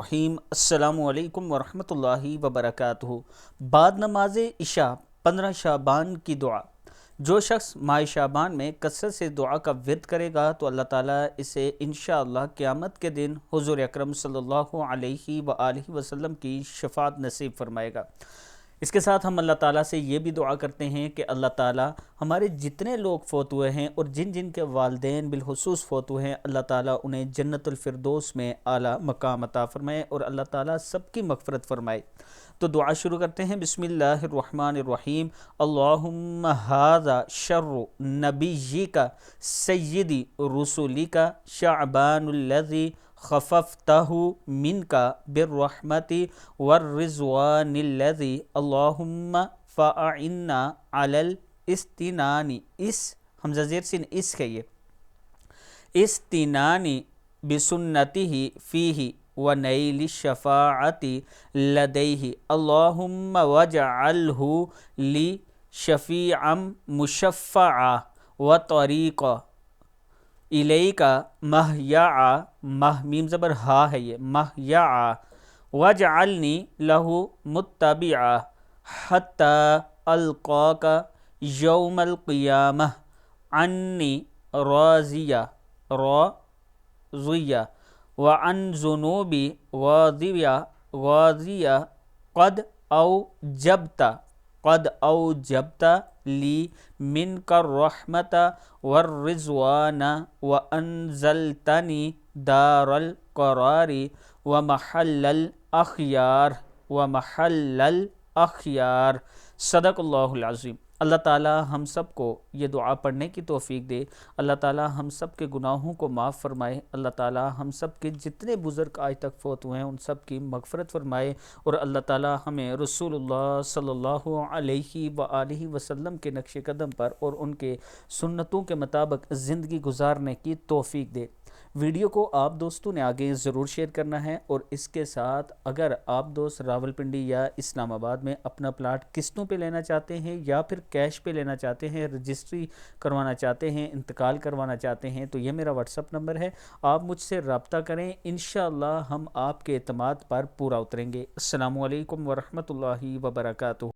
الرحیم۔ السلام علیکم ورحمۃ اللہ وبرکاتہ۔ بعد نماز عشاء 15 شعبان کی دعا۔ جو شخص ماہ شعبان میں کثرت سے دعا کا ورد کرے گا تو اللہ تعالیٰ اسے انشاءاللہ قیامت کے دن حضور اکرم صلی اللہ علیہ وآلہ وسلم کی شفاعت نصیب فرمائے گا۔ اس کے ساتھ ہم اللہ تعالیٰ سے یہ بھی دعا کرتے ہیں کہ اللہ تعالیٰ ہمارے جتنے لوگ فوت ہوئے ہیں اور جن جن کے والدین بالخصوص فوت ہوئے ہیں، اللہ تعالیٰ انہیں جنت الفردوس میں اعلیٰ مقام عطا فرمائے اور اللہ تعالیٰ سب کی مغفرت فرمائے۔ تو دعا شروع کرتے ہیں۔ بسم اللہ الرحمن الرحیم۔ اللہم ھذا شر نبیک سیدی رسولک شعبان الذی خففتہ منک بالرحمت والرضوان الذی اللہم فاعنا علی الاستنان حمزہ زیر سین اس کہیے استنان بسنتہ فیہ ونیل الشفاعت لدیہ اللہم واجعلہ لی شفیعا مشفعا وطریقا الیکا مہیعا میم زبر ہا ہے یہ مہیعا واجعلنی لہ متبعا حتی القاک یوم القیامہ عنی راضیہ وعن ذنوبی غاضیہ قد اوجبت لی منک الرحمت والرضوان وانزلتنی دار القرار ومحل الاخیار۔ صدق اللہ العظیم۔ اللہ تعالیٰ ہم سب کو یہ دعا پڑھنے کی توفیق دے۔ اللہ تعالیٰ ہم سب کے گناہوں کو معاف فرمائے۔ اللہ تعالیٰ ہم سب کے جتنے بزرگ آج تک فوت ہوئے ہیں ان سب کی مغفرت فرمائے، اور اللہ تعالیٰ ہمیں رسول اللہ صلی اللہ علیہ وآلہ وسلم کے نقش قدم پر اور ان کے سنتوں کے مطابق زندگی گزارنے کی توفیق دے۔ ویڈیو کو آپ دوستوں نے آگے ضرور شیئر کرنا ہے، اور اس کے ساتھ اگر آپ دوست راولپنڈی یا اسلام آباد میں اپنا پلاٹ قسطوں پہ لینا چاہتے ہیں یا پھر کیش پہ لینا چاہتے ہیں، رجسٹری کروانا چاہتے ہیں، انتقال کروانا چاہتے ہیں، تو یہ میرا واٹس اپ نمبر ہے، آپ مجھ سے رابطہ کریں، انشاءاللہ ہم آپ کے اعتماد پر پورا اتریں گے۔ السلام علیکم ورحمۃ اللہ وبرکاتہ۔